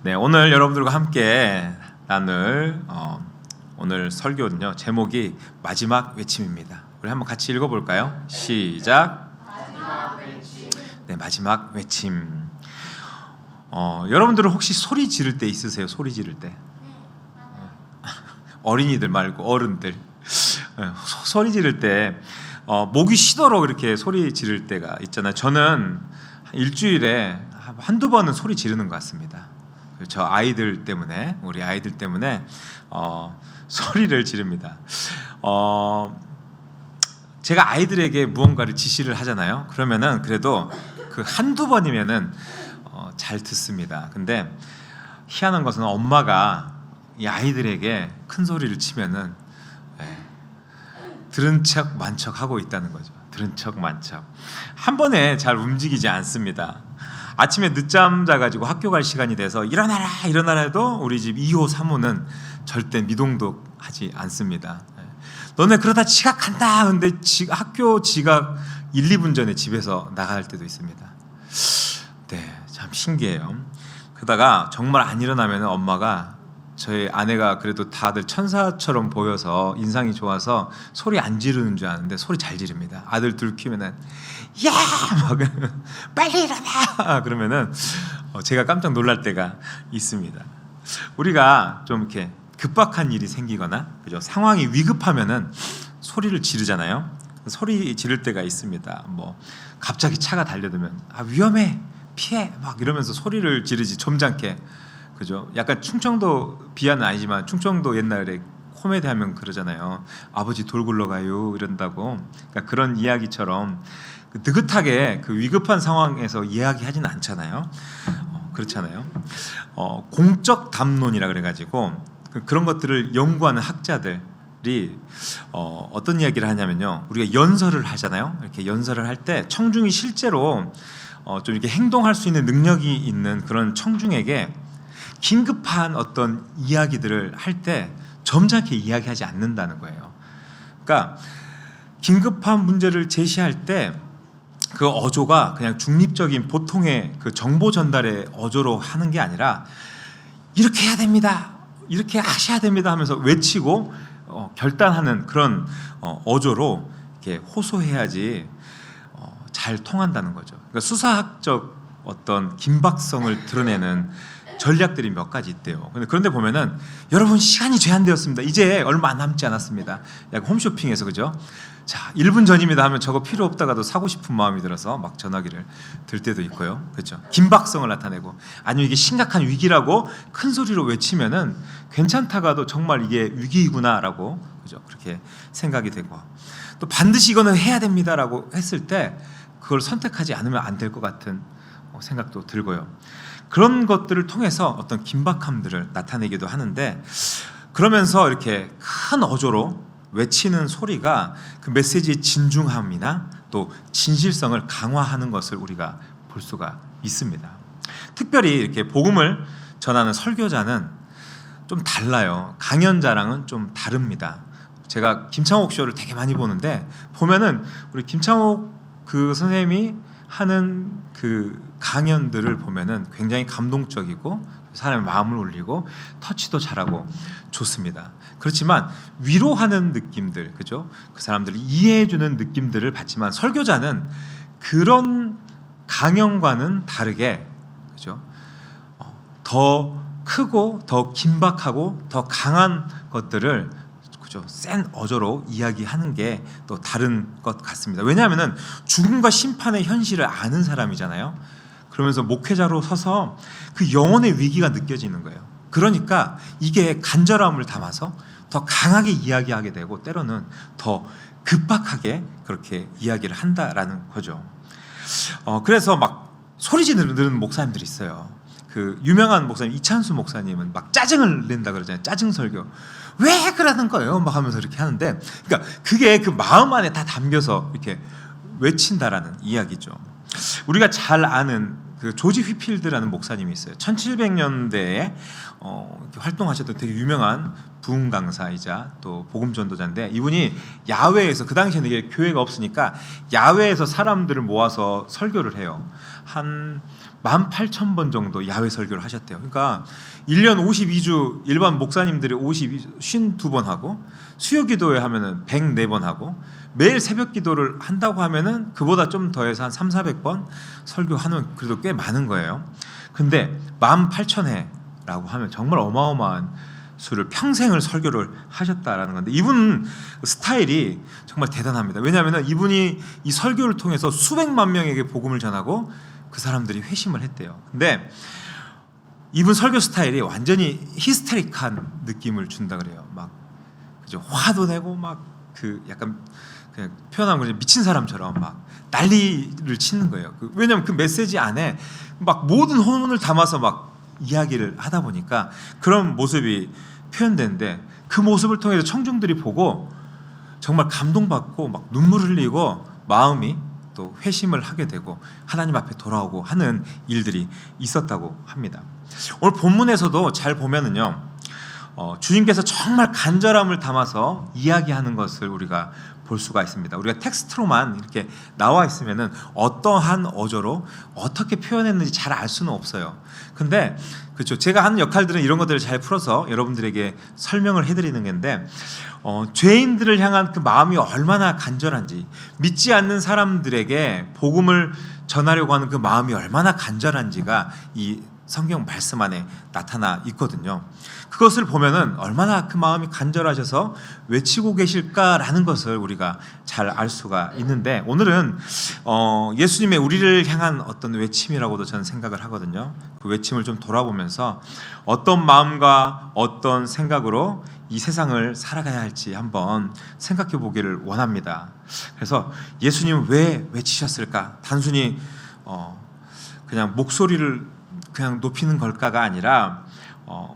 네, 오늘 여러분들과 함께 나눌 오늘 설교는요, 제목이 마지막 외침입니다. 우리 한번 같이 읽어볼까요? 시작. 마지막 외침. 네, 마지막 외침. 여러분들은 혹시 소리 지를 때 있으세요? 소리 지를 때? 어린이들 말고 어른들. 소리 지를 때 목이 쉬도록 이렇게 소리 지를 때가 있잖아요. 저는 일주일에 한두 번은 소리 지르는 것 같습니다. 저 아이들 때문에, 우리 아이들 때문에 소리를 지릅니다. 제가 아이들에게 무언가를 지시를 하잖아요. 그러면은 그래도 그 한두 번이면은 잘 듣습니다. 근데 희한한 것은 엄마가 이 아이들에게 큰 소리를 치면은 들은 척 만척 하고 있다는 거죠. 들은 척 만척. 한 번에 잘 움직이지 않습니다. 아침에 늦잠 자가지고 학교 갈 시간이 돼서 일어나라 해도 우리 집 2호 3호는 절대 미동독하지 않습니다. 너네 그러다 지각한다. 근데 학교 지각 1, 2분 전에 집에서 나갈 때도 있습니다. 네, 참 신기해요. 그러다가 정말 안 일어나면 엄마가, 저희 아내가 그래도 다들 천사처럼 보여서 인상이 좋아서 소리 안 지르는 줄 아는데 소리 잘 지릅니다. 아들 둘 키우면은 야! 막 빨리 일어나! 그러면은 제가 깜짝 놀랄 때가 있습니다. 우리가 좀 이렇게 급박한 일이 생기거나, 그죠? 상황이 위급하면은 소리를 지르잖아요. 소리 지를 때가 있습니다. 뭐 갑자기 차가 달려들면 위험해! 피해! 막 이러면서 소리를 지르지, 점잖게. 그죠? 약간 충청도 비하는 아니지만 충청도 옛날에 코미디 하면 그러잖아요. 아버지 돌 굴러가요 이런다고. 그러니까 그런 이야기처럼 느긋하게 그 위급한 상황에서 이야기하지는 않잖아요. 그렇잖아요. 공적 담론이라 그래가지고 그런 것들을 연구하는 학자들이 어떤 이야기를 하냐면요. 우리가 연설을 하잖아요. 이렇게 연설을 할 때 청중이 실제로 좀 이렇게 행동할 수 있는 능력이 있는 그런 청중에게 긴급한 어떤 이야기들을 할 때 점잖게 이야기하지 않는다는 거예요. 그러니까 긴급한 문제를 제시할 때 그 어조가 그냥 중립적인 보통의 그 정보 전달의 어조로 하는 게 아니라 이렇게 해야 됩니다, 이렇게 하셔야 됩니다 하면서 외치고 결단하는 그런 어조로 이렇게 호소해야지 잘 통한다는 거죠. 그러니까 수사학적 어떤 긴박성을 드러내는 전략들이 몇 가지 있대요. 그런데 보면은 여러분 시간이 제한되었습니다. 이제 얼마 남지 않았습니다. 약 홈쇼핑에서, 그죠? 자, 1분 전입니다 하면 저거 필요 없다가도 사고 싶은 마음이 들어서 막 전화기를 들 때도 있고요. 그렇죠? 긴박성을 나타내고, 아니면 이게 심각한 위기라고 큰 소리로 외치면은 괜찮다가도 정말 이게 위기이구나라고, 그죠? 그렇게 생각이 되고, 또 반드시 이거는 해야 됩니다라고 했을 때 그걸 선택하지 않으면 안 될 것 같은 생각도 들고요. 그런 것들을 통해서 어떤 긴박함들을 나타내기도 하는데, 그러면서 이렇게 큰 어조로 외치는 소리가 그 메시지의 진중함이나 또 진실성을 강화하는 것을 우리가 볼 수가 있습니다. 특별히 이렇게 복음을 전하는 설교자는 좀 달라요. 강연자랑은 좀 다릅니다. 제가 김창옥 쇼를 되게 많이 보는데 보면은 우리 김창옥 그 선생님이 하는 그 강연들을 보면은 굉장히 감동적이고 사람의 마음을 울리고 터치도 잘하고 좋습니다. 그렇지만 위로하는 느낌들, 그죠? 그 사람들을 이해해주는 느낌들을 받지만 설교자는 그런 강연과는 다르게, 그죠? 더 크고 더 긴박하고 더 강한 것들을, 그죠? 센 어조로 이야기하는 게 또 다른 것 같습니다. 왜냐하면은 죽음과 심판의 현실을 아는 사람이잖아요. 그러면서 목회자로 서서 그 영혼의 위기가 느껴지는 거예요. 그러니까 이게 간절함을 담아서 더 강하게 이야기하게 되고 때로는 더 급박하게 그렇게 이야기를 한다라는 거죠. 그래서 막 소리 지르는 목사님들이 있어요. 그 유명한 목사님 이찬수 목사님은 막 짜증을 낸다 그러잖아요. 짜증 설교. 왜 그러는 거예요? 막 하면서 이렇게 하는데, 그러니까 그게 그 마음 안에 다 담겨서 이렇게 외친다라는 이야기죠. 우리가 잘 아는 그 조지 휘필드라는 목사님이 있어요. 1700년대에 활동하셨던 되게 유명한 부흥 강사이자 또 복음 전도자인데, 이분이 야외에서, 그 당시에는 이게 교회가 없으니까 야외에서 사람들을 모아서 설교를 해요. 한 18,000번 정도 야외 설교를 하셨대요. 그러니까 1년 52주 일반 목사님들이 52번 하고 수요 기도회 하면은 104번 하고 매일 새벽 기도를 한다고 하면은 그보다 좀 더해서 한 300~400번 설교하는 그래도 꽤 많은 거예요. 근데 18,000회라고 하면 정말 어마어마한 수를 평생을 설교를 하셨다라는 건데 이분 스타일이 정말 대단합니다. 왜냐하면 이분이 이 설교를 통해서 수백만 명에게 복음을 전하고 그 사람들이 회심을 했대요. 근데 이분 설교 스타일이 완전히 히스테릭한 느낌을 준다 그래요. 막 그죠? 화도 내고 막 그 약간 그냥 표현하면 미친 사람처럼 막 난리를 치는 거예요. 왜냐하면 그 메시지 안에 막 모든 혼을 담아서 막 이야기를 하다 보니까 그런 모습이 표현되는데 그 모습을 통해서 청중들이 보고 정말 감동받고 막 눈물 흘리고 마음이 또 회심을 하게 되고 하나님 앞에 돌아오고 하는 일들이 있었다고 합니다. 오늘 본문에서도 잘 보면은요, 주님께서 정말 간절함을 담아서 이야기하는 것을 우리가 볼 수가 있습니다. 우리가 텍스트로만 이렇게 나와 있으면은 어떠한 어조로 어떻게 표현했는지 잘 알 수는 없어요. 근데 그렇죠. 제가 하는 역할들은 이런 것들을 잘 풀어서 여러분들에게 설명을 해드리는 건데, 죄인들을 향한 그 마음이 얼마나 간절한지, 믿지 않는 사람들에게 복음을 전하려고 하는 그 마음이 얼마나 간절한지가 이 성경 말씀 안에 나타나 있거든요. 그것을 보면은 얼마나 그 마음이 간절하셔서 외치고 계실까라는 것을 우리가 잘 알 수가 있는데, 오늘은 예수님의 우리를 향한 어떤 외침이라고도 저는 생각을 하거든요. 그 외침을 좀 돌아보면서 어떤 마음과 어떤 생각으로 이 세상을 살아가야 할지 한번 생각해 보기를 원합니다. 그래서 예수님은 왜 외치셨을까? 단순히 그냥 목소리를 그냥 높이는 걸까가 아니라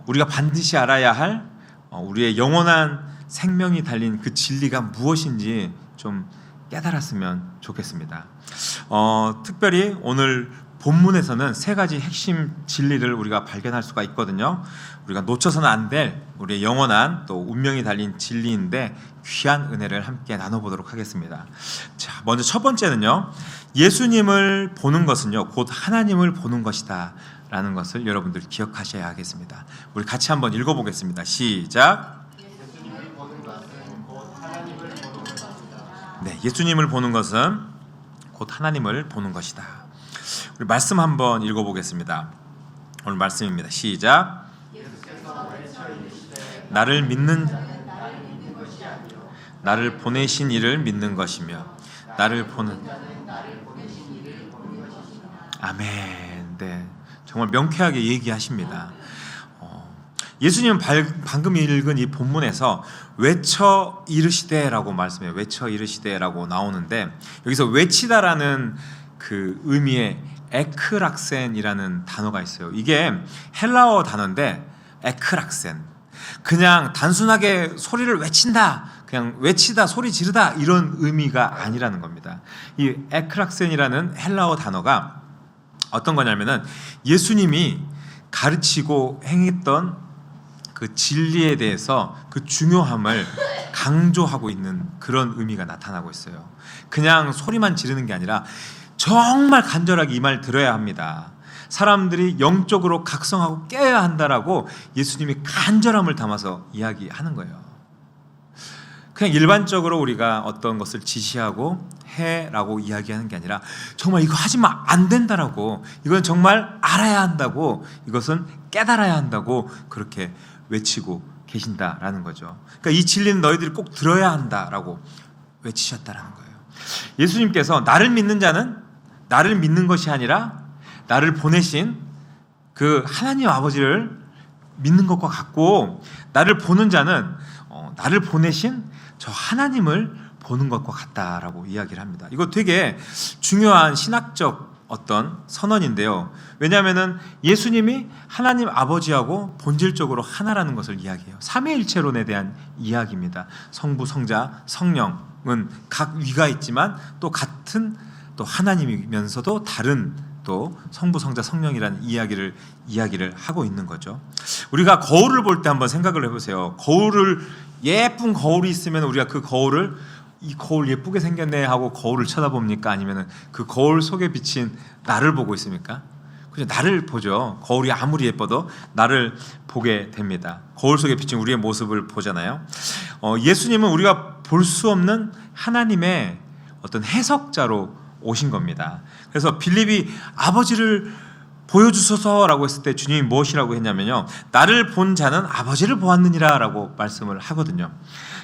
우리가 반드시 알아야 할 우리의 영원한 생명이 달린 그 진리가 무엇인지 좀 깨달았으면 좋겠습니다. 특별히 오늘 본문에서는 세 가지 핵심 진리를 우리가 발견할 수가 있거든요. 우리가 놓쳐서는 안 될 우리의 영원한 또 운명이 달린 진리인데 귀한 은혜를 함께 나눠보도록 하겠습니다. 자, 먼저 첫 번째는요, 예수님을 보는 것은요 곧 하나님을 보는 것이다 라는 것을 여러분들 기억하셔야 하겠습니다. 우리 같이 한번 읽어보겠습니다. 시작. 예수님을 보는 것은 곧 하나님을 보는 것이다. 네, 예수님을 보는 것은 곧 하나님을 보는 것이다. 우리 말씀 한번 읽어보겠습니다. 오늘 말씀입니다. 시작. 나를 믿는 나를 보내신 이를 믿는 것이며 나를 보는 아멘. 네, 정말 명쾌하게 얘기하십니다. 예수님은 방금 읽은 이 본문에서 외쳐 이르시되라고 말씀해요. 외쳐 이르시되라고 나오는데 여기서 외치다라는 그 의미의 에크락센이라는 단어가 있어요. 이게 헬라어 단어인데 에크락센, 그냥 단순하게 소리를 외친다, 그냥 외치다, 소리 지르다 이런 의미가 아니라는 겁니다. 이 에크락센이라는 헬라어 단어가 어떤 거냐면은 예수님이 가르치고 행했던 그 진리에 대해서 그 중요함을 강조하고 있는 그런 의미가 나타나고 있어요. 그냥 소리만 지르는 게 아니라 정말 간절하게 이 말 들어야 합니다. 사람들이 영적으로 각성하고 깨어야 한다라고 예수님이 간절함을 담아서 이야기하는 거예요. 그냥 일반적으로 우리가 어떤 것을 지시하고 해라고 이야기하는 게 아니라 정말 이거 하지마 안 된다라고, 이건 정말 알아야 한다고, 이것은 깨달아야 한다고 그렇게 외치고 계신다라는 거죠. 그러니까 이 진리는 너희들이 꼭 들어야 한다라고 외치셨다라는 거예요. 예수님께서 나를 믿는 자는 나를 믿는 것이 아니라 나를 보내신 그 하나님 아버지를 믿는 것과 같고, 나를 보는 자는 나를 보내신 저 하나님을 보는 것과 같다라고 이야기를 합니다. 이거 되게 중요한 신학적 어떤 선언인데요. 왜냐하면은 예수님이 하나님 아버지하고 본질적으로 하나라는 것을 이야기해요. 삼위일체론에 대한 이야기입니다. 성부, 성자, 성령은 각 위가 있지만 또 같은 또 하나님이면서도 다른 또 성부, 성자, 성령이라는 이야기를 하고 있는 거죠. 우리가 거울을 볼 때 한번 생각을 해보세요. 예쁜 거울이 있으면 우리가 그 거울을 이 거울 예쁘게 생겼네 하고 거울을 쳐다봅니까? 아니면 그 거울 속에 비친 나를 보고 있습니까? 그죠? 나를 보죠. 거울이 아무리 예뻐도 나를 보게 됩니다. 거울 속에 비친 우리의 모습을 보잖아요. 예수님은 우리가 볼 수 없는 하나님의 어떤 해석자로 오신 겁니다. 그래서 빌립이 아버지를 보여주소서라고 했을 때 주님이 무엇이라고 했냐면요, 나를 본 자는 아버지를 보았느니라 라고 말씀을 하거든요.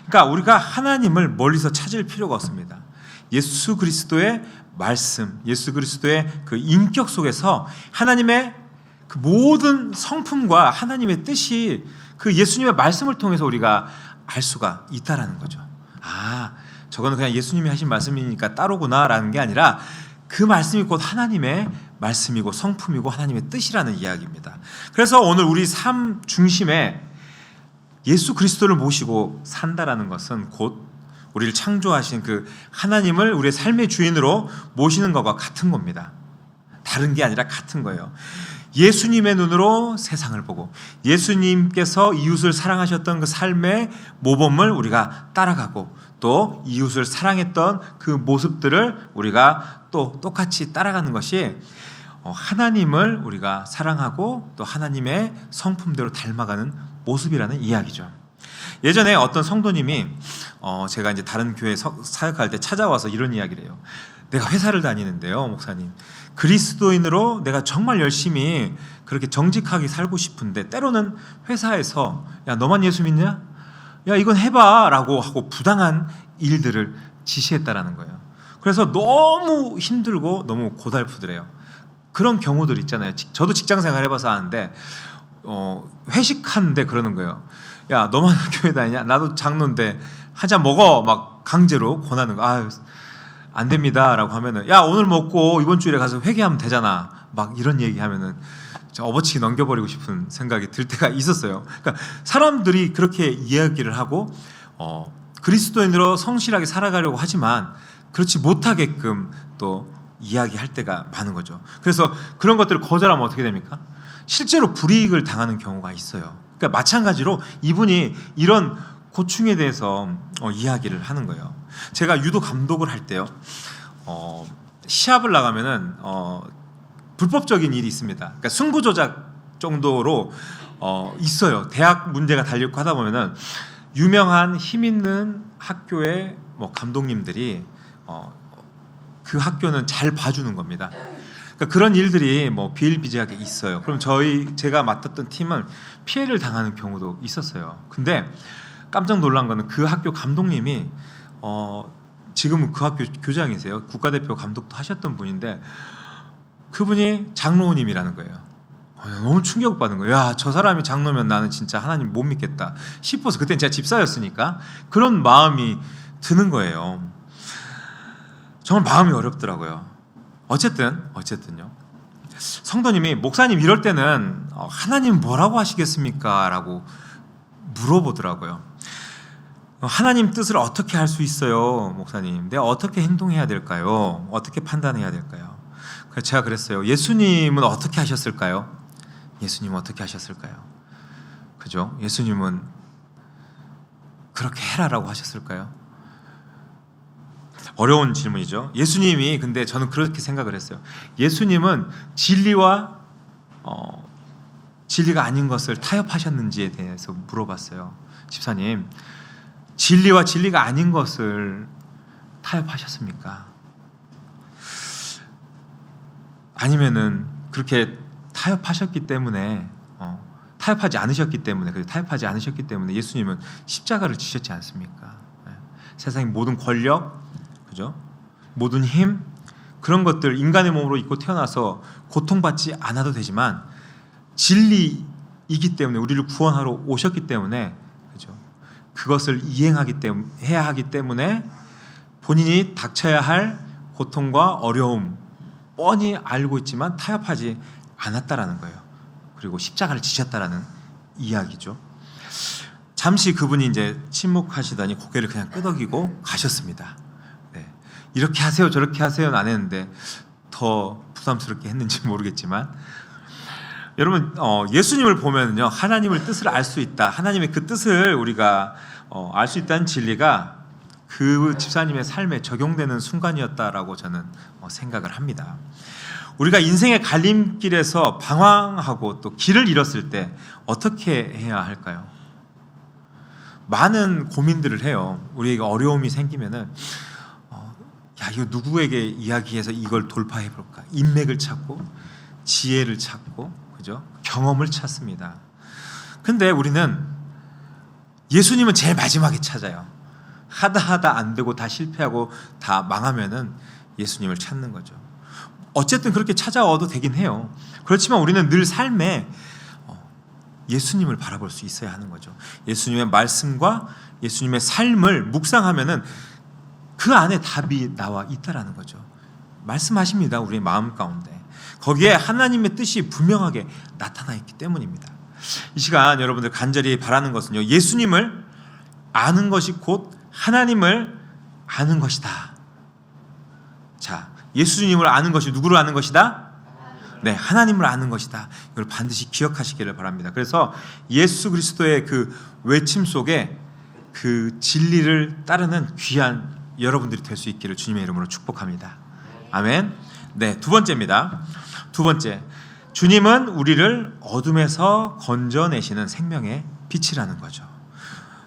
그러니까 우리가 하나님을 멀리서 찾을 필요가 없습니다. 예수 그리스도의 말씀, 예수 그리스도의 그 인격 속에서 하나님의 그 모든 성품과 하나님의 뜻이 그 예수님의 말씀을 통해서 우리가 알 수가 있다라는 거죠. 아, 저거는 그냥 예수님이 하신 말씀이니까 따로구나라는 게 아니라 그 말씀이 곧 하나님의 말씀이고 성품이고 하나님의 뜻이라는 이야기입니다. 그래서 오늘 우리 삶 중심에 예수 그리스도를 모시고 산다라는 것은 곧 우리를 창조하신 그 하나님을 우리의 삶의 주인으로 모시는 것과 같은 겁니다. 다른 게 아니라 같은 거예요. 예수님의 눈으로 세상을 보고 예수님께서 이웃을 사랑하셨던 그 삶의 모범을 우리가 따라가고 또 이웃을 사랑했던 그 모습들을 우리가 또 똑같이 따라가는 것이 하나님을 우리가 사랑하고 또 하나님의 성품대로 닮아가는 모습이라는 이야기죠. 예전에 어떤 성도님이 제가 이제 다른 교회 사역할 때 찾아와서 이런 이야기를 해요. 내가 회사를 다니는데요, 목사님, 그리스도인으로 내가 정말 열심히 그렇게 정직하게 살고 싶은데 때로는 회사에서 야, 너만 예수 믿냐? 야, 이건 해봐 라고 하고 부당한 일들을 지시했다라는 거예요. 그래서 너무 힘들고 너무 고달프더래요. 그런 경우들 있잖아요. 저도 직장생활 해봐서 아는데 회식하는데 그러는 거예요. 야, 너만 교회 다니냐? 나도 장로인데 한 잔 먹어 막 강제로 권하는 거. 아유, 안 됩니다 라고 하면은 야, 오늘 먹고 이번 주일에 가서 회개하면 되잖아 막 이런 얘기하면은 업어치기 넘겨버리고 싶은 생각이 들 때가 있었어요. 그러니까 사람들이 그렇게 이야기를 하고 그리스도인으로 성실하게 살아가려고 하지만 그렇지 못하게끔 또 이야기할 때가 많은 거죠. 그래서 그런 것들을 거절하면 어떻게 됩니까? 실제로 불이익을 당하는 경우가 있어요. 그러니까 마찬가지로 이분이 이런 고충에 대해서 이야기를 하는 거예요. 제가 유도 감독을 할 때요, 시합을 나가면은 불법적인 일이 있습니다. 그러니까 승부 조작 정도로 있어요. 대학 문제가 달리고 하다 보면은 유명한 힘 있는 학교의 뭐 감독님들이 그 학교는 잘 봐주는 겁니다. 그러니까 그런 일들이 뭐 비일비재하게 있어요. 그럼 제가 맡았던 팀은 피해를 당하는 경우도 있었어요. 근데 깜짝 놀란 거는 그 학교 감독님이 지금은 그 학교 교장이세요. 국가대표 감독도 하셨던 분인데 그분이 장로님이라는 거예요. 너무 충격받은 거예요. 야, 저 사람이 장로면 나는 진짜 하나님 못 믿겠다 싶어서, 그때는 제가 집사였으니까 그런 마음이 드는 거예요. 정말 마음이 어렵더라고요. 어쨌든요, 성도님이 목사님 이럴 때는 하나님 뭐라고 하시겠습니까? 라고 물어보더라고요. 하나님 뜻을 어떻게 할 수 있어요, 목사님? 내가 어떻게 행동해야 될까요? 어떻게 판단해야 될까요? 그래서 제가 그랬어요. 예수님은 어떻게 하셨을까요? 예수님은 어떻게 하셨을까요? 그죠? 예수님은 그렇게 해라라고 하셨을까요? 어려운 질문이죠. 예수님이, 근데 저는 그렇게 생각을 했어요. 예수님은 진리와 진리가 아닌 것을 타협하셨는지에 대해서 물어봤어요. 집사님, 진리와 진리가 아닌 것을 타협하셨습니까? 아니면은 그렇게 타협하셨기 때문에 타협하지 않으셨기 때문에 예수님은 십자가를 지셨지 않습니까? 세상의 모든 권력, 그죠? 모든 힘, 그런 것들 인간의 몸으로 입고 태어나서 고통받지 않아도 되지만 진리이기 때문에, 우리를 구원하러 오셨기 때문에, 그죠? 그것을 해야 하기 때문에 본인이 닥쳐야 할 고통과 어려움 뻔히 알고 있지만 타협하지 않았다라는 거예요. 그리고 십자가를 지셨다라는 이야기죠. 잠시 그분이 이제 침묵하시더니 고개를 그냥 끄덕이고 가셨습니다. 네. 이렇게 하세요, 저렇게 하세요는 안 했는데 더 부담스럽게 했는지 모르겠지만, 여러분, 예수님을 보면요, 하나님의 뜻을 알 수 있다, 하나님의 그 뜻을 우리가 알 수 있다는 진리가 그 집사님의 삶에 적용되는 순간이었다라고 저는 생각을 합니다. 우리가 인생의 갈림길에서 방황하고 또 길을 잃었을 때 어떻게 해야 할까요? 많은 고민들을 해요. 우리에게 어려움이 생기면은 야, 이거 누구에게 이야기해서 이걸 돌파해 볼까? 인맥을 찾고 지혜를 찾고, 그죠? 경험을 찾습니다. 근데 우리는 예수님은 제일 마지막에 찾아요. 하다 안 되고 다 실패하고 다 망하면은 예수님을 찾는 거죠. 어쨌든 그렇게 찾아와도 되긴 해요. 그렇지만 우리는 늘 삶에 예수님을 바라볼 수 있어야 하는 거죠. 예수님의 말씀과 예수님의 삶을 묵상하면은 그 안에 답이 나와 있다라는 거죠. 말씀하십니다. 우리의 마음 가운데. 거기에 하나님의 뜻이 분명하게 나타나 있기 때문입니다. 이 시간 여러분들 간절히 바라는 것은요, 예수님을 아는 것이 곧 하나님을 아는 것이다. 자, 예수님을 아는 것이 누구를 아는 것이다? 네, 하나님을 아는 것이다. 이걸 반드시 기억하시기를 바랍니다. 그래서 예수 그리스도의 그 외침 속에 그 진리를 따르는 귀한 여러분들이 될 수 있기를 주님의 이름으로 축복합니다. 아멘. 네, 두 번째입니다. 두 번째, 주님은 우리를 어둠에서 건져내시는 생명의 빛이라는 거죠.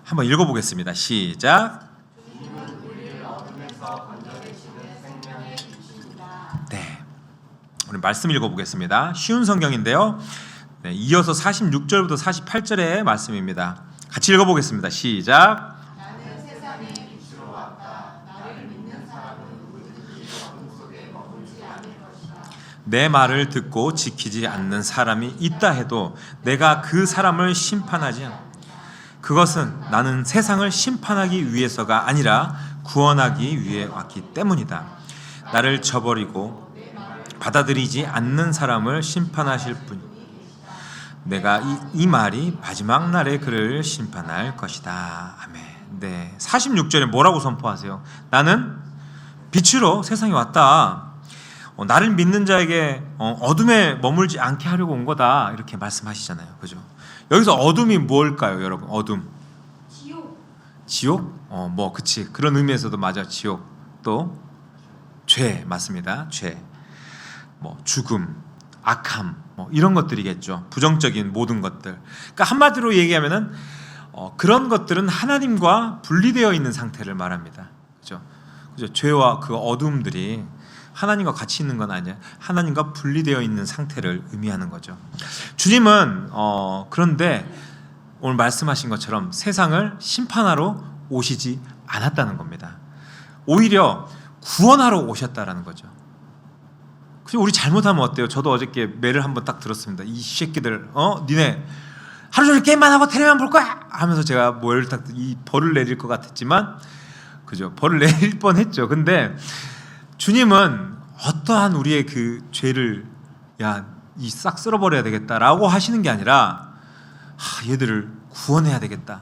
한번 읽어보겠습니다. 시작. 네, 우리 말씀 읽어보겠습니다. 쉬운 성경인데요. 네, 이어서 46절부터 48절의 말씀입니다. 같이 읽어보겠습니다. 시작. 나는 세상의 빛으로 왔다. 나를 믿는 사람은 누구든지 어둠 속에 머물지 않을 것이다. 내 말을 듣고 지키지 않는 사람이 있다 해도 내가 그 사람을 심판하지 않아. 그것은 나는 세상을 심판하기 위해서가 아니라 구원하기 위해 왔기 때문이다. 나를 저버리고 받아들이지 않는 사람을 심판하실 분. 내가 이 말이 마지막 날에 그를 심판할 것이다. 아멘. 네, 46절에 뭐라고 선포하세요? 나는 빛으로 세상에 왔다. 나를 믿는 자에게 어둠에 머물지 않게 하려고 온 거다. 이렇게 말씀하시잖아요. 그죠? 여기서 어둠이 뭘까요, 여러분? 어둠. 지옥? 뭐 그치. 그런 의미에서도 맞아. 지옥. 또 죄 맞습니다. 죄. 뭐 죽음, 악함, 뭐 이런 것들이겠죠. 부정적인 모든 것들. 그러니까 한마디로 얘기하면은 그런 것들은 하나님과 분리되어 있는 상태를 말합니다. 그죠? 그죠? 죄와 그 어둠들이 하나님과 같이 있는 건 아니야. 하나님과 분리되어 있는 상태를 의미하는 거죠. 주님은 그런데 오늘 말씀하신 것처럼 세상을 심판하러 오시지 않았다는 겁니다. 오히려 구원하러 오셨다라는 거죠. 그리고 우리 잘못하면 어때요? 저도 어저께 매를 한번 딱 들었습니다. 이 새끼들, 니네 하루 종일 게임만 하고 텔레비만 볼 거야 하면서 제가 뭘 딱 이 벌을 내릴 것 같았지만, 그죠? 벌을 내릴 뻔했죠. 근데 주님은 어떠한 우리의 그 죄를 이 싹 쓸어버려야 되겠다라고 하시는 게 아니라 얘들을 구원해야 되겠다,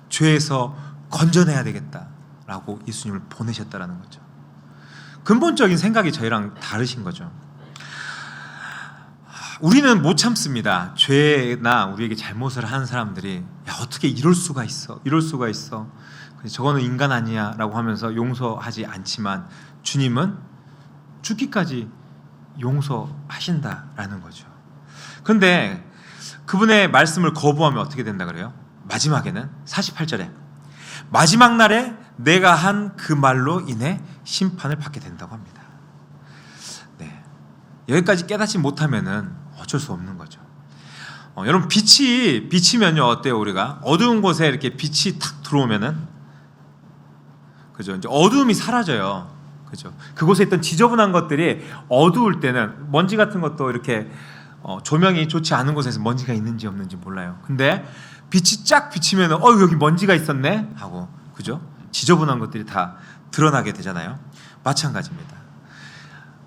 죄에서 건져내야 되겠다라고 예수님을 보내셨다라는 거죠. 근본적인 생각이 저희랑 다르신 거죠. 우리는 못 참습니다. 죄나 우리에게 잘못을 하는 사람들이 어떻게 이럴 수가 있어, 이럴 수가 있어, 저거는 인간 아니야 라고 하면서 용서하지 않지만 주님은 죽기까지 용서하신다라는 거죠. 그런데 그분의 말씀을 거부하면 어떻게 된다 그래요? 마지막에는 48절에 마지막 날에 내가 한 그 말로 인해 심판을 받게 된다고 합니다. 네, 여기까지 깨닫지 못하면은 어쩔 수 없는 거죠. 여러분 빛이면요 어때요? 우리가 어두운 곳에 이렇게 빛이 탁 들어오면은, 그죠? 이제 어두움이 사라져요. 그죠? 그곳에 있던 지저분한 것들이 어두울 때는 먼지 같은 것도 이렇게 조명이 좋지 않은 곳에서 먼지가 있는지 없는지 몰라요. 근데 빛이 쫙 비치면 여기 먼지가 있었네 하고, 그죠? 지저분한 것들이 다 드러나게 되잖아요. 마찬가지입니다.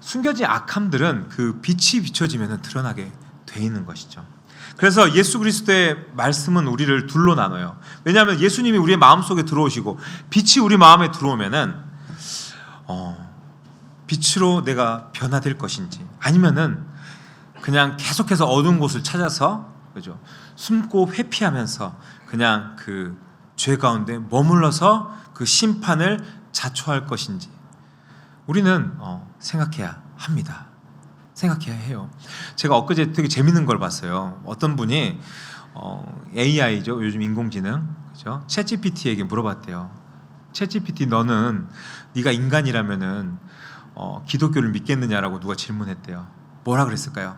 숨겨진 악함들은 그 빛이 비춰지면 드러나게 돼 있는 것이죠. 그래서 예수 그리스도의 말씀은 우리를 둘로 나눠요. 왜냐하면 예수님이 우리의 마음속에 들어오시고 빛이 우리 마음에 들어오면은 빛으로 내가 변화될 것인지, 아니면은 그냥 계속해서 어두운 곳을 찾아서, 그죠? 숨고 회피하면서 그냥 그 죄 가운데 머물러서 그 심판을 자초할 것인지 우리는 생각해야 합니다. 생각해야 해요. 제가 엊그제 되게 재밌는 걸 봤어요. 어떤 분이 AI죠. 요즘 인공지능, 그죠? 챗GPT에게 물어봤대요. 챗GPT, 너는 네가 인간이라면은 기독교를 믿겠느냐라고 누가 질문했대요. 뭐라 그랬을까요?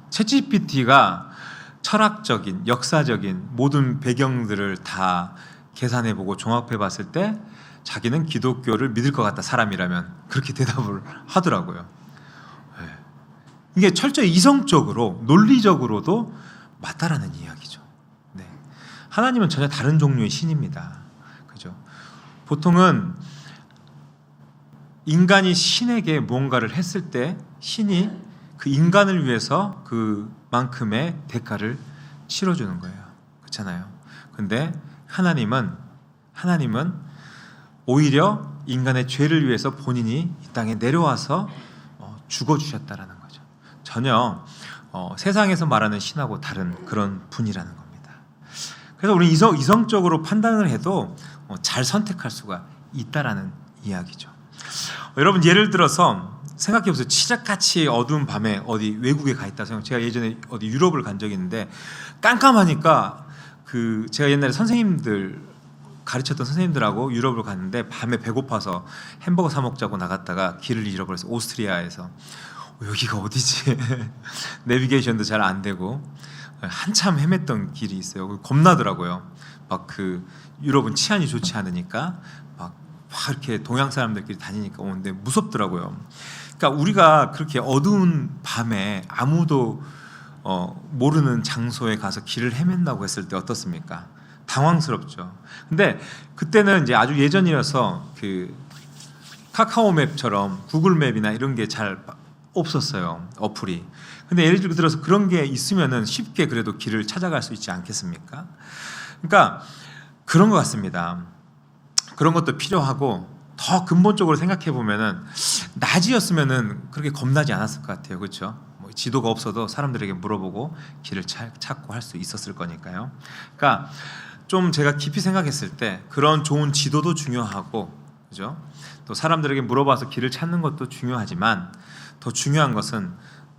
챗GPT가 철학적인, 역사적인 모든 배경들을 다 계산해보고 종합해봤을 때 자기는 기독교를 믿을 것 같다, 사람이라면. 그렇게 대답을 하더라고요. 네. 이게 철저히 이성적으로, 논리적으로도 맞다라는 이야기죠. 네. 하나님은 전혀 다른 종류의 신입니다. 그죠? 보통은 인간이 신에게 무언가를 했을 때 신이 그 인간을 위해서 그만큼의 대가를 치러주는 거예요. 그렇잖아요. 근데 하나님은 오히려 인간의 죄를 위해서 본인이 이 땅에 내려와서 죽어주셨다라는 거죠. 전혀 세상에서 말하는 신하고 다른 그런 분이라는 겁니다. 그래서 우리 이성적으로 판단을 해도 잘 선택할 수가 있다라는 이야기죠. 여러분, 예를 들어서 생각해보세요. 치적같이 어두운 밤에 어디 외국에 가 있다 생각. 제가 예전에 어디 유럽을 간 적이 있는데 깜깜하니까 제가 옛날에 가르쳤던 선생님들하고 유럽을 갔는데 밤에 배고파서 햄버거 사 먹자고 나갔다가 길을 잃어버려서 오스트리아에서 여기가 어디지? 내비게이션도 잘 안 되고 한참 헤맸던 길이 있어요. 겁나더라고요. 막 유럽은 치안이 좋지 않으니까 막 이렇게 동양 사람들끼리 다니니까 오는데 무섭더라고요. 그러니까 우리가 그렇게 어두운 밤에 아무도 모르는 장소에 가서 길을 헤맨다고 했을 때 어떻습니까? 당황스럽죠. 근데 그때는 이제 아주 예전이라서 카카오맵처럼 구글맵이나 이런 게 잘 없었어요, 어플이. 근데 예를 들어서 그런 게 있으면은 쉽게 그래도 길을 찾아갈 수 있지 않겠습니까? 그러니까 그런 것 같습니다. 그런 것도 필요하고, 더 근본적으로 생각해 보면은 낮이었으면은 그렇게 겁나지 않았을 것 같아요, 그렇죠? 뭐 지도가 없어도 사람들에게 물어보고 길을 찾고 할 수 있었을 거니까요. 그러니까 좀 제가 깊이 생각했을 때 그런 좋은 지도도 중요하고, 그죠? 또 사람들에게 물어봐서 길을 찾는 것도 중요하지만 더 중요한 것은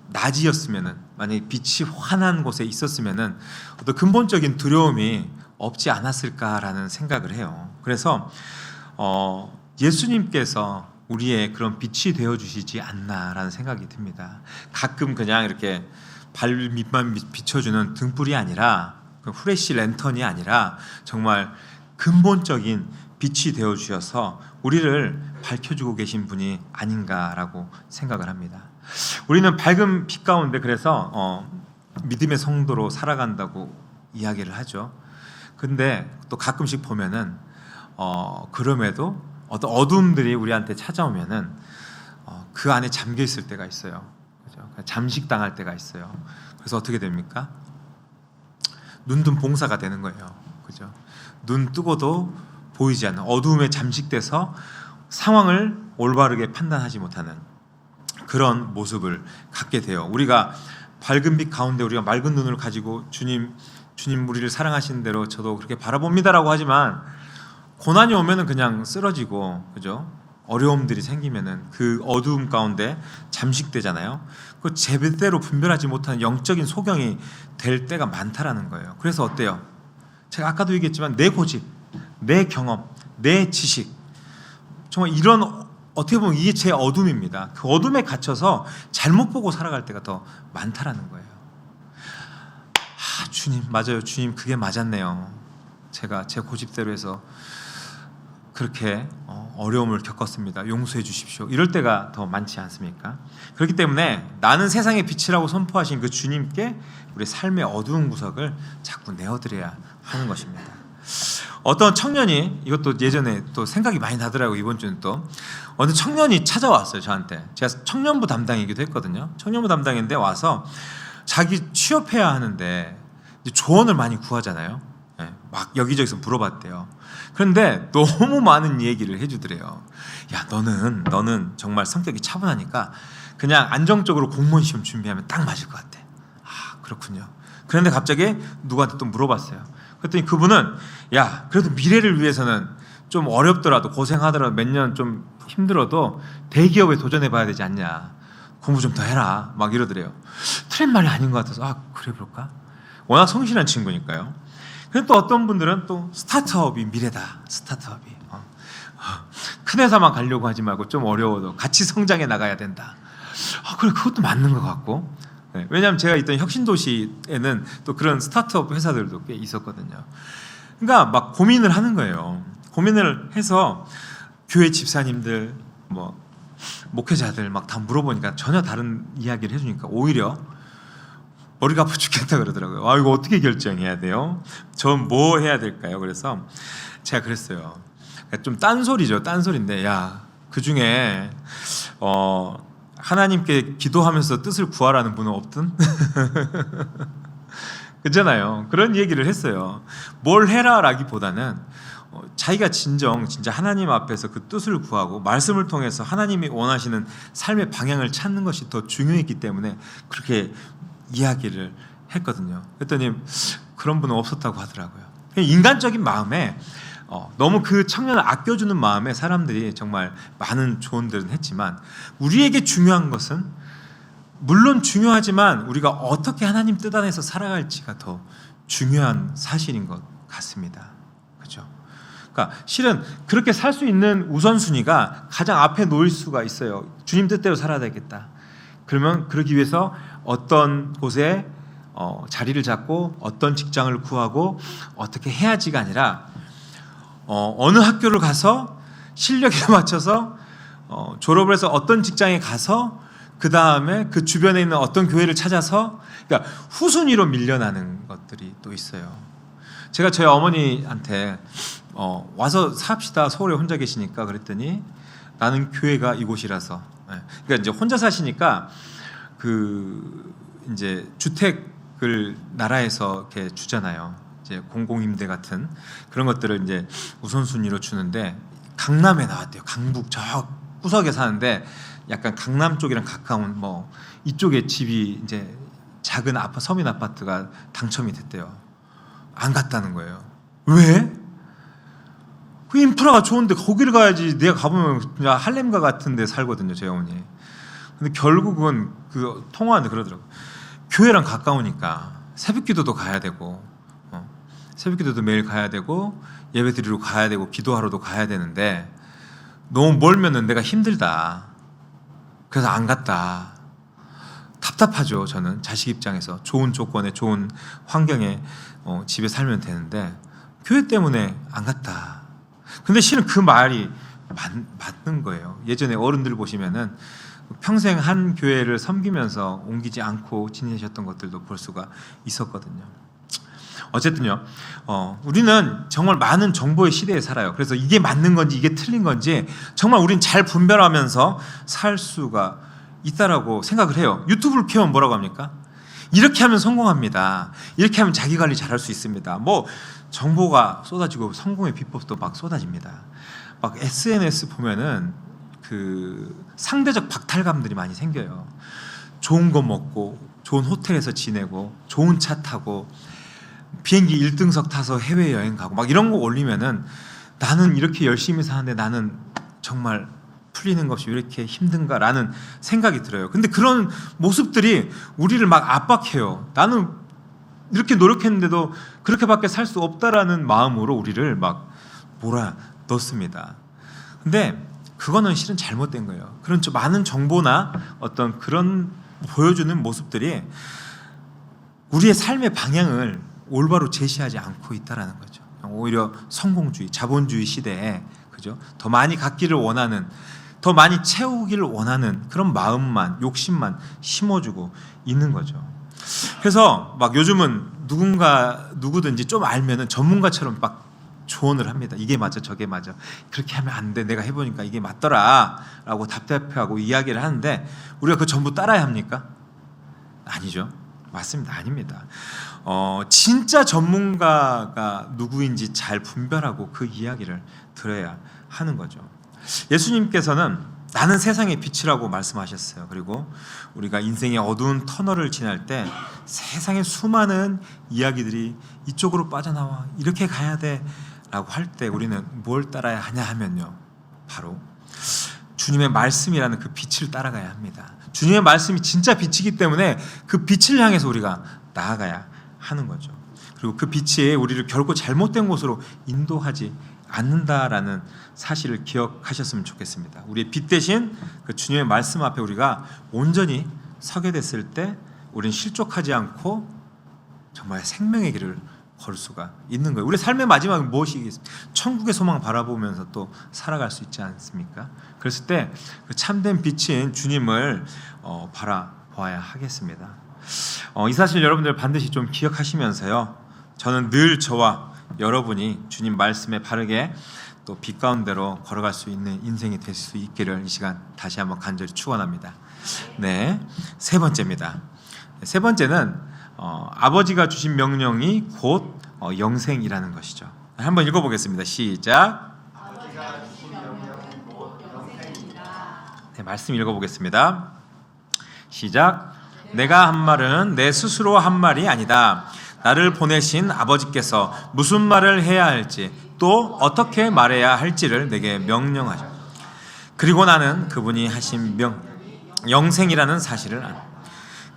낮이었으면은, 만약에 빛이 환한 곳에 있었으면은 어떤 근본적인 두려움이 없지 않았을까라는 생각을 해요. 그래서 예수님께서 우리의 그런 빛이 되어 주시지 않나라는 생각이 듭니다. 가끔 그냥 이렇게 발 밑만 비춰주는 등불이 아니라, 후레쉬 랜턴이 아니라 정말 근본적인 빛이 되어 주셔서 우리를 밝혀주고 계신 분이 아닌가라고 생각을 합니다. 우리는 밝은 빛 가운데, 그래서 믿음의 성도로 살아간다고 이야기를 하죠. 근데 또 가끔씩 보면은 그럼에도 어떤 어둠들이 우리한테 찾아오면은 그 안에 잠겨 있을 때가 있어요. 그죠? 잠식당할 때가 있어요. 그래서 어떻게 됩니까? 눈뜬 봉사가 되는 거예요. 그죠? 눈 뜨고도 보이지 않는 어두움에 잠식돼서 상황을 올바르게 판단하지 못하는 그런 모습을 갖게 돼요. 우리가 밝은 빛 가운데 우리가 맑은 눈을 가지고 주님 우리를 사랑하시는 대로 저도 그렇게 바라봅니다라고 하지만, 고난이 오면은 그냥 쓰러지고, 그죠? 어려움들이 생기면은 그 어두움 가운데 잠식되잖아요. 그 제대로 분별하지 못하는 영적인 소경이 될 때가 많다라는 거예요. 그래서 어때요? 제가 아까도 얘기했지만 내 고집, 내 경험, 내 지식, 정말 이런, 어떻게 보면 이게 제 어둠입니다. 그 어둠에 갇혀서 잘못 보고 살아갈 때가 더 많다라는 거예요. 주님, 맞아요. 주님, 그게 맞았네요. 제가 제 고집대로 해서 그렇게 어려움을 겪었습니다. 용서해 주십시오. 이럴 때가 더 많지 않습니까? 그렇기 때문에 나는 세상의 빛이라고 선포하신 그 주님께 우리 삶의 어두운 구석을 자꾸 내어드려야 하는 것입니다. 어떤 청년이, 이것도 예전에 또 생각이 많이 나더라고요. 이번 주는 또 어느 청년이 찾아왔어요, 저한테. 제가 청년부 담당이기도 했거든요. 청년부 담당인데 와서 자기 취업해야 하는데 조언을 많이 구하잖아요. 막 여기저기서 물어봤대요. 그런데 너무 많은 얘기를 해주더래요. 야, 너는 정말 성격이 차분하니까 그냥 안정적으로 공무원 시험 준비하면 딱 맞을 것 같아. 아, 그렇군요. 그런데 갑자기 누구한테 또 물어봤어요. 그랬더니 그분은, 야, 그래도 미래를 위해서는 좀 어렵더라도 고생하더라도 몇 년 좀 힘들어도 대기업에 도전해 봐야 되지 않냐. 공부 좀 더 해라. 막 이러더래요. 틀린 말이 아닌 것 같아서 아 그래 볼까? 워낙 성실한 친구니까요. 근데 또 어떤 분들은 또 스타트업이 미래다. 스타트업이 큰 회사만 가려고 하지 말고 좀 어려워도 같이 성장해 나가야 된다. 그래 그것도 맞는 것 같고. 네, 왜냐하면 제가 있던 혁신도시에는 또 그런 스타트업 회사들도 꽤 있었거든요. 그러니까 막 고민을 하는 거예요. 고민을 해서 교회 집사님들, 뭐 목회자들 막 다 물어보니까 전혀 다른 이야기를 해주니까 오히려 머리가 아파 죽겠다 그러더라고요. 이거 어떻게 결정해야 돼요? 전 뭐 해야 될까요? 그래서 제가 그랬어요. 좀 딴소리죠. 딴소리인데 그 중에 하나님께 기도하면서 뜻을 구하라는 분은 없든? 그렇잖아요. 그런 얘기를 했어요. 뭘 해라라기보다는 자기가 진짜 하나님 앞에서 그 뜻을 구하고 말씀을 통해서 하나님이 원하시는 삶의 방향을 찾는 것이 더 중요했기 때문에 그렇게 이야기를 했거든요. 그랬더니 그런 분은 없었다고 하더라고요. 인간적인 마음에 너무 그 청년을 아껴주는 마음에 사람들이 정말 많은 조언들은 했지만 우리에게 중요한 것은 물론 중요하지만 우리가 어떻게 하나님 뜻 안에서 살아갈지가 더 중요한 사실인 것 같습니다. 그렇죠? 그러니까 실은 그렇게 살 수 있는 우선순위가 가장 앞에 놓일 수가 있어요. 주님 뜻대로 살아야 되겠다. 그러면 그러기 위해서 어떤 곳에 자리를 잡고 어떤 직장을 구하고 어떻게 해야지가 아니라 어느 학교를 가서 실력에 맞춰서 졸업을 해서 어떤 직장에 가서 그 다음에 그 주변에 있는 어떤 교회를 찾아서 그러니까 후순위로 밀려나는 것들이 또 있어요. 제가 저희 어머니한테 와서 삽시다 서울에 혼자 계시니까 그랬더니 나는 교회가 이곳이라서 그러니까 이제 혼자 사시니까 그 이제 주택을 나라에서 이렇게 주잖아요. 이제 공공임대 같은 그런 것들을 이제 우선순위로 주는데 강남에 나왔대요. 강북 저 구석에 사는데 약간 강남 쪽이랑 가까운 뭐 이쪽에 집이 이제 작은 서민 아파트가 당첨이 됐대요. 안 갔다는 거예요. 왜? 그 인프라가 좋은데 거기를 가야지. 내가 가보면 그냥 할렘가 같은 데 살거든요, 제 어머니. 근데 결국은 그 통화하는데 그러더라고요. 교회랑 가까우니까 새벽기도도 가야 되고 새벽기도도 매일 가야 되고 예배드리러 가야 되고 기도하러도 가야 되는데 너무 멀면은 내가 힘들다. 그래서 안 갔다. 답답하죠. 저는 자식 입장에서 좋은 조건에 좋은 환경에 집에 살면 되는데 교회 때문에 안 갔다. 근데 실은 그 말이 맞는 거예요. 예전에 어른들 보시면은 평생 한 교회를 섬기면서 옮기지 않고 지내셨던 것들도 볼 수가 있었거든요. 어쨌든요, 우리는 정말 많은 정보의 시대에 살아요. 그래서 이게 맞는 건지 이게 틀린 건지 정말 우리는 잘 분별하면서 살 수가 있다라고 생각을 해요. 유튜브를 켜면 뭐라고 합니까? 이렇게 하면 성공합니다. 이렇게 하면 자기 관리 잘할 수 있습니다. 뭐 정보가 쏟아지고 성공의 비법도 막 쏟아집니다. 막 SNS 보면은 그 상대적 박탈감들이 많이 생겨요. 좋은 거 먹고 좋은 호텔에서 지내고 좋은 차 타고 비행기 1등석 타서 해외여행 가고 막 이런 거 올리면은 나는 이렇게 열심히 사는데 나는 정말 풀리는 것이 왜 이렇게 힘든가라는 생각이 들어요. 근데 그런 모습들이 우리를 막 압박해요. 나는 이렇게 노력했는데도 그렇게밖에 살 수 없다라는 마음으로 우리를 막 몰아 넣습니다. 근데 그거는 실은 잘못된 거예요. 그런 많은 정보나 어떤 그런 보여주는 모습들이 우리의 삶의 방향을 올바로 제시하지 않고 있다라는 거죠. 오히려 성공주의, 자본주의 시대에 그죠? 더 많이 갖기를 원하는, 더 많이 채우기를 원하는 그런 마음만, 욕심만 심어주고 있는 거죠. 그래서 막 요즘은 누구든지 좀 알면은 전문가처럼 막 조언을 합니다. 이게 맞아, 저게 맞아. 그렇게 하면 안 돼. 내가 해보니까 이게 맞더라라고 답답해하고 이야기를 하는데 우리가 그 전부 따라야 합니까? 아니죠. 맞습니다. 아닙니다. 진짜 전문가가 누구인지 잘 분별하고 그 이야기를 들어야 하는 거죠. 예수님께서는 나는 세상의 빛이라고 말씀하셨어요. 그리고 우리가 인생의 어두운 터널을 지날 때 세상의 수많은 이야기들이 이쪽으로 빠져나와 이렇게 가야 돼 라고 할 때 우리는 뭘 따라야 하냐 하면요, 바로 주님의 말씀이라는 그 빛을 따라가야 합니다. 주님의 말씀이 진짜 빛이기 때문에 그 빛을 향해서 우리가 나아가야 하는 거죠. 그리고 그 빛이 우리를 결코 잘못된 곳으로 인도하지 않는다라는 사실을 기억하셨으면 좋겠습니다. 우리의 빛 대신 그 주님의 말씀 앞에 우리가 온전히 서게 됐을 때 우리는 실족하지 않고 정말 생명의 길을 걸 수가 있는 거예요. 우리 삶의 마지막은 무엇이겠습니까? 천국의 소망 바라보면서 또 살아갈 수 있지 않습니까? 그랬을 때 그 참된 빛인 주님을 바라보아야 하겠습니다. 이 사실 여러분들 반드시 좀 기억하시면서요, 저는 늘 저와 여러분이 주님 말씀에 바르게 또 빛 가운데로 걸어갈 수 있는 인생이 될 수 있기를 이 시간 다시 한번 간절히 축원합니다. 네, 세 번째입니다. 세 번째는 아버지가 주신 명령이 곧 영생이라는 것이죠. 한번 읽어보겠습니다. 시작. 아버지가 주신 명령은 곧 영생이니라. 네, 말씀 읽어보겠습니다. 시작. 내가 한 말은 내 스스로 한 말이 아니다. 나를 보내신 아버지께서 무슨 말을 해야 할지 또 어떻게 말해야 할지를 내게 명령하셨다. 그리고 나는 그분이 하신 영생이라는 사실을 안다.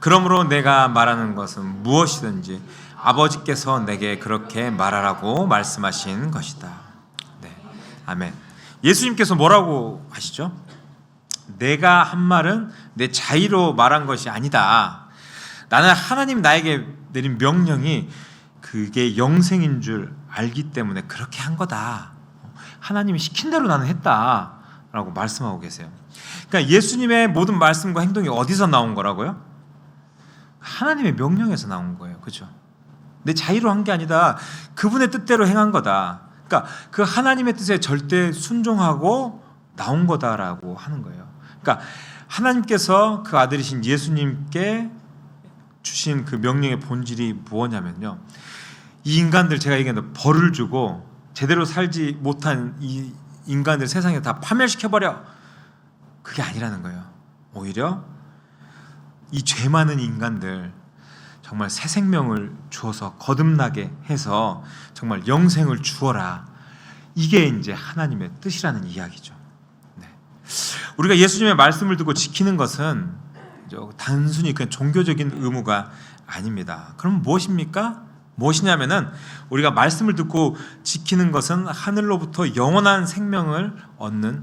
그러므로 내가 말하는 것은 무엇이든지 아버지께서 내게 그렇게 말하라고 말씀하신 것이다. 네, 아멘. 예수님께서 뭐라고 하시죠? 내가 한 말은 내 자의로 말한 것이 아니다. 나는 하나님 나에게 내린 명령이 그게 영생인 줄 알기 때문에 그렇게 한 거다. 하나님이 시킨 대로 나는 했다라고 말씀하고 계세요. 그러니까 예수님의 모든 말씀과 행동이 어디서 나온 거라고요? 하나님의 명령에서 나온 거예요. 그렇죠? 내 자의로 한 게 아니다. 그분의 뜻대로 행한 거다. 그러니까 그 하나님의 뜻에 절대 순종하고 나온 거다라고 하는 거예요. 그러니까 하나님께서 그 아들이신 예수님께 주신 그 명령의 본질이 무엇냐면요, 이 인간들, 제가 얘기한 벌을 주고 제대로 살지 못한 이 인간들 세상에 다 파멸시켜버려, 그게 아니라는 거예요. 오히려 이 죄 많은 인간들 정말 새 생명을 주어서 거듭나게 해서 정말 영생을 주어라. 이게 이제 하나님의 뜻이라는 이야기죠. 네. 우리가 예수님의 말씀을 듣고 지키는 것은 단순히 그냥 종교적인 의무가 아닙니다. 그럼 무엇입니까? 무엇이냐면은 우리가 말씀을 듣고 지키는 것은 하늘로부터 영원한 생명을 얻는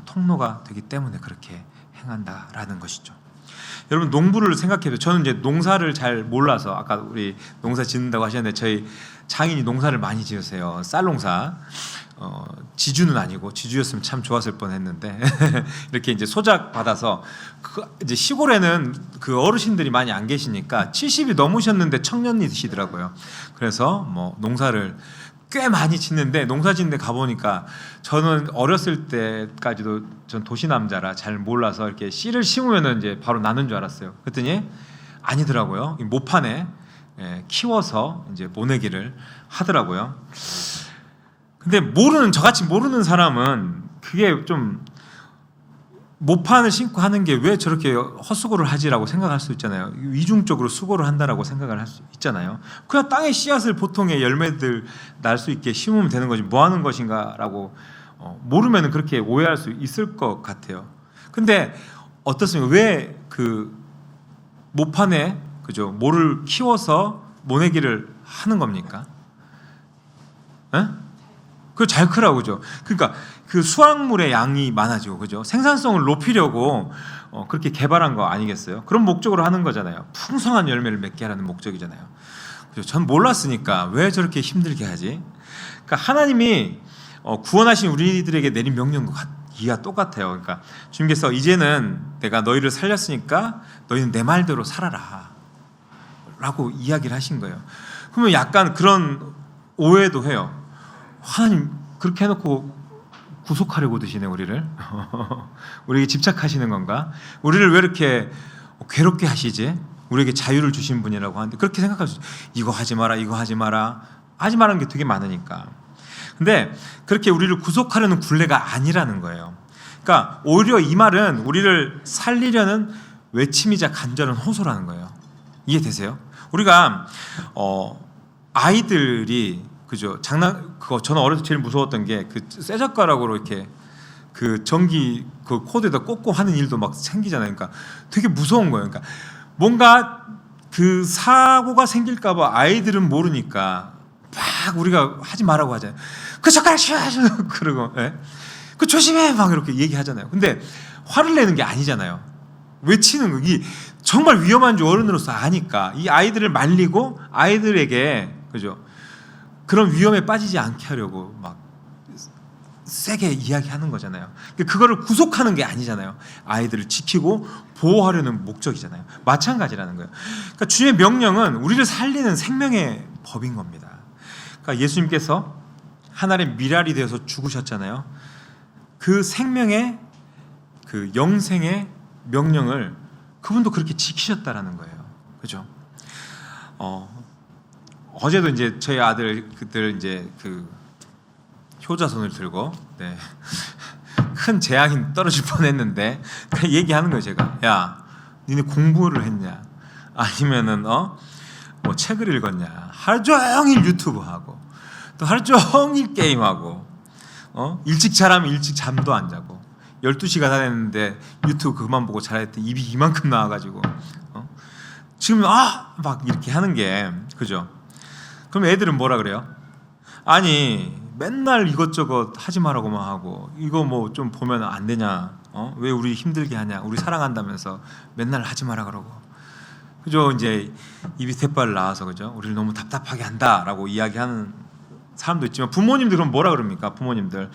통로가 되기 때문에 그렇게 행한다라는 것이죠. 여러분, 농부를 생각해도, 저는 이제 농사를 잘 몰라서, 아까 우리 농사 짓는다고 하셨는데 저희 장인이 농사를 많이 지으세요. 쌀 농사. 지주는 아니고, 지주였으면 참 좋았을 뻔했는데 이렇게 이제 소작 받아서 이제 시골에는 그 어르신들이 많이 안 계시니까 70이 넘으셨는데 청년이시더라고요. 그래서 뭐 농사를 꽤 많이 짓는데, 농사 짓는데 가보니까 저는 어렸을 때까지도 전 도시 남자라 잘 몰라서 이렇게 씨를 심으면 이제 바로 나는 줄 알았어요. 그랬더니 아니더라고요. 이 모판에 키워서 이제 모내기를 하더라고요. 근데 저같이 모르는 사람은 그게 좀, 모판을 심고 하는 게 왜 저렇게 헛수고를 하지라고 생각할 수 있잖아요. 이중적으로 수고를 한다라고 생각을 할 수 있잖아요. 그냥 땅에 씨앗을 보통의 열매들 날 수 있게 심으면 되는 거지 뭐 하는 것인가라고 모르면 그렇게 오해할 수 있을 것 같아요. 근데 어떻습니까? 왜 그 모판에, 그죠, 모를 키워서 모내기를 하는 겁니까? 에? 그거 잘 크라고, 그죠? 그러니까 그 수확물의 양이 많아지고, 그죠? 생산성을 높이려고 그렇게 개발한 거 아니겠어요? 그런 목적으로 하는 거잖아요. 풍성한 열매를 맺게 하라는 목적이잖아요. 그죠? 전 몰랐으니까 왜 저렇게 힘들게 하지? 그러니까 하나님이 구원하신 우리들에게 내린 명령과 이와 똑같아요. 그러니까 주님께서 이제는 내가 너희를 살렸으니까 너희는 내 말대로 살아라 라고 이야기를 하신 거예요. 그러면 약간 그런 오해도 해요. 하나님 그렇게 해놓고 구속하려고 드시네 우리를. 우리에게 집착하시는 건가? 우리를 왜 이렇게 괴롭게 하시지? 우리에게 자유를 주신 분이라고 하는데 그렇게 생각할 수 있어요. 이거 하지 마라, 이거 하지 마라. 하지 말라는 게 되게 많으니까. 근데 그렇게 우리를 구속하려는 굴레가 아니라는 거예요. 그러니까 오히려 이 말은 우리를 살리려는 외침이자 간절한 호소라는 거예요. 이해되세요? 우리가 아이들이 그죠? 그거 저는 어렸을 때 제일 무서웠던 게 그 쇠젓가락으로 이렇게 그 전기 그 코드에다 꽂고 하는 일도 막 생기잖아요. 그러니까 되게 무서운 거예요. 그러니까 뭔가 그 사고가 생길까봐 아이들은 모르니까 막 우리가 하지 말라고 하잖아요. 그 젓가락 씌워줘 그러고, 예? 그 조심해 막 이렇게 얘기하잖아요. 근데 화를 내는 게 아니잖아요. 외치는 거, 이 정말 위험한 줄 어른으로서 아니까 이 아이들을 말리고 아이들에게, 그죠? 그런 위험에 빠지지 않게 하려고 막 세게 이야기하는 거잖아요. 그거를 구속하는 게 아니잖아요. 아이들을 지키고 보호하려는 목적이잖아요. 마찬가지라는 거예요. 그러니까 주의 명령은 우리를 살리는 생명의 법인 겁니다. 그러니까 예수님께서 하나님의 미랄이 되어서 죽으셨잖아요. 그 생명의 그 영생의 명령을 그분도 그렇게 지키셨다라는 거예요. 그죠? 어제도 이제 저희 아들 그들 이제 그 효자손을 들고, 네, 큰 재앙이 떨어질 뻔했는데 그냥 얘기하는 거예요. 제가, 야, 니네 공부를 했냐? 아니면은 뭐 책을 읽었냐? 하루 종일 유튜브 하고 또 하루 종일 게임하고, 일찍 자라면 일찍 잠도 안 자고 12시가 다 됐는데 유튜브 그만 보고 자라했더니 입이 이만큼 나와가지고 지금 막 이렇게 하는 게, 그죠? 그럼 애들은 뭐라 그래요? 아니 맨날 이것저것 하지 말라고만 하고 이거 뭐 좀 보면 안 되냐? 왜 우리 힘들게 하냐? 우리 사랑한다면서 맨날 하지 마라 그러고, 그죠? 이제 입이 새빨 나와서, 그죠? 우리를 너무 답답하게 한다라고 이야기하는 사람도 있지만 부모님들 그럼 뭐라 그럽니까? 부모님들,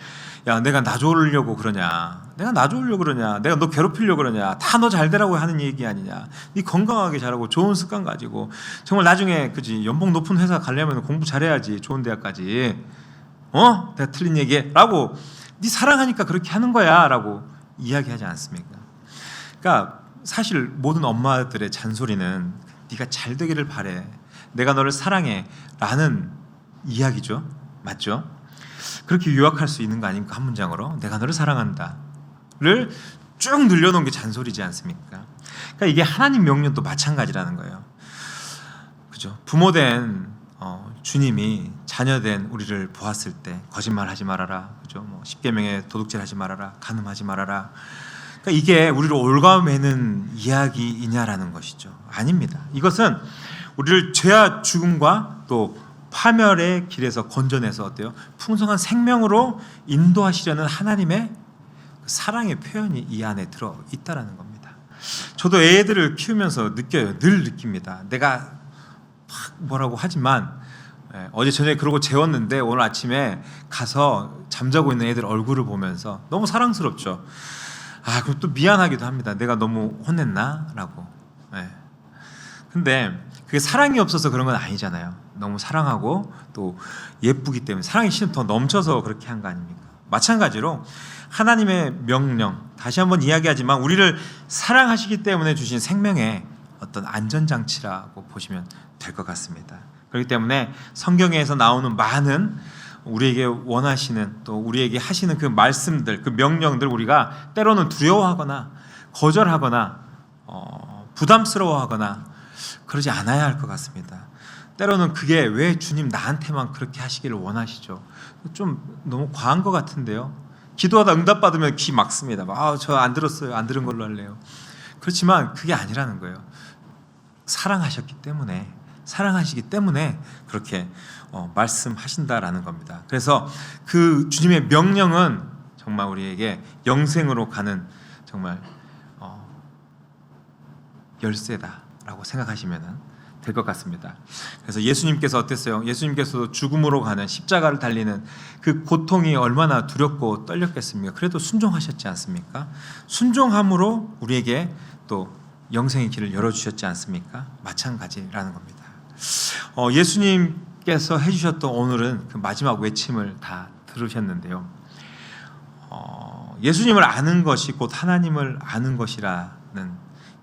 야, 내가 나 좋으려고 그러냐? 내가 나 좋으려고 그러냐? 내가 너 괴롭히려고 그러냐? 다 너 잘 되라고 하는 얘기 아니냐? 네 건강하게 자라고 좋은 습관 가지고 정말 나중에, 그지? 연봉 높은 회사 가려면 공부 잘해야지, 좋은 대학까지. 내가 틀린 얘기해? 라고, 네 사랑하니까 그렇게 하는 거야 라고 이야기하지 않습니까? 그러니까 사실 모든 엄마들의 잔소리는 네가 잘 되기를 바래, 내가 너를 사랑해 라는 이야기죠. 맞죠? 그렇게 요약할 수 있는 거 아닙니까? 한 문장으로 내가 너를 사랑한다를 쭉 늘려놓은 게 잔소리지 않습니까? 그러니까 이게 하나님 명령도 마찬가지라는 거예요. 그죠? 부모된 주님이 자녀된 우리를 보았을 때 거짓말하지 말아라, 그죠? 뭐 10계명에 도둑질하지 말아라, 간음하지 말아라. 그러니까 이게 우리를 올가매는 이야기이냐라는 것이죠. 아닙니다. 이것은 우리를 죄와 죽음과 또 파멸의 길에서 건져내서 어때요? 풍성한 생명으로 인도하시려는 하나님의 사랑의 표현이 이 안에 들어 있다라는 겁니다. 저도 애들을 키우면서 느껴요. 늘 느낍니다. 내가 막 뭐라고 하지만, 어제 저녁에 그러고 재웠는데 오늘 아침에 가서 잠자고 있는 애들 얼굴을 보면서 너무 사랑스럽죠. 그럼 또 미안하기도 합니다. 내가 너무 혼냈나? 라고. 근데 그게 사랑이 없어서 그런 건 아니잖아요. 너무 사랑하고 또 예쁘기 때문에, 사랑이 실은 더 넘쳐서 그렇게 한 거 아닙니까? 마찬가지로 하나님의 명령, 다시 한번 이야기하지만 우리를 사랑하시기 때문에 주신 생명의 어떤 안전장치라고 보시면 될 것 같습니다. 그렇기 때문에 성경에서 나오는 많은 우리에게 원하시는, 또 우리에게 하시는 그 말씀들, 그 명령들, 우리가 때로는 두려워하거나 거절하거나 부담스러워하거나 그러지 않아야 할 것 같습니다. 때로는 그게 왜 주님 나한테만 그렇게 하시기를 원하시죠? 좀 너무 과한 것 같은데요. 기도하다 응답받으면 귀 막습니다. 저 안 들었어요, 안 들은 걸로 할래요. 그렇지만 그게 아니라는 거예요. 사랑하시기 때문에 그렇게 말씀하신다라는 겁니다. 그래서 그 주님의 명령은 정말 우리에게 영생으로 가는 정말 열쇠다라고 생각하시면 될 것 같습니다. 그래서 예수님께서 어땠어요? 예수님께서도 죽음으로 가는, 십자가를 달리는 그 고통이 얼마나 두렵고 떨렸겠습니까? 그래도 순종하셨지 않습니까? 순종함으로 우리에게 또 영생의 길을 열어주셨지 않습니까? 마찬가지라는 겁니다. 예수님께서 해주셨던 오늘은 그 마지막 외침을 다 들으셨는데요. 예수님을 아는 것이 곧 하나님을 아는 것이라는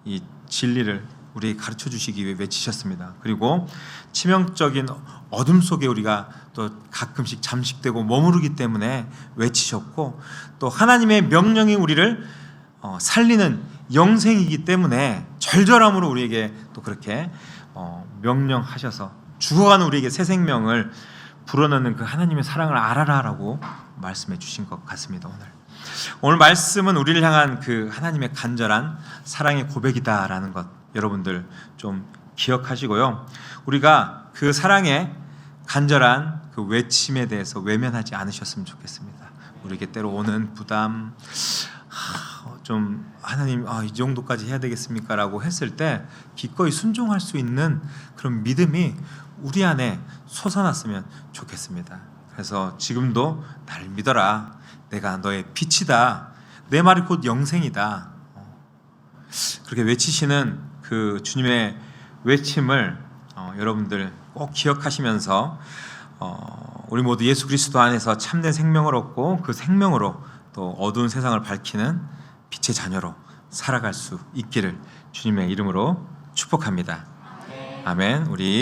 이 진리를 우리에게 가르쳐 주시기 위해 외치셨습니다. 그리고 치명적인 어둠 속에 우리가 또 가끔씩 잠식되고 머무르기 때문에 외치셨고, 또 하나님의 명령이 우리를 살리는 영생이기 때문에 절절함으로 우리에게 또 그렇게 명령하셔서 죽어가는 우리에게 새 생명을 불어넣는 그 하나님의 사랑을 알아라라고 말씀해 주신 것 같습니다. 오늘 말씀은 우리를 향한 그 하나님의 간절한 사랑의 고백이다라는 것 여러분들 좀 기억하시고요. 우리가 그 사랑의 간절한 그 외침에 대해서 외면하지 않으셨으면 좋겠습니다. 우리에게 때로 오는 부담, 좀 하나님 이 정도까지 해야 되겠습니까? 라고 했을 때 기꺼이 순종할 수 있는 그런 믿음이 우리 안에 솟아났으면 좋겠습니다. 그래서 지금도 나를 믿어라. 내가 너의 빛이다. 내 말이 곧 영생이다. 그렇게 외치시는 그 주님의 외침을 여러분들 꼭 기억하시면서 우리 모두 예수 그리스도 안에서 참된 생명을 얻고 그 생명으로 또 어두운 세상을 밝히는 빛의 자녀로 살아갈 수 있기를 주님의 이름으로 축복합니다. 아멘. 우리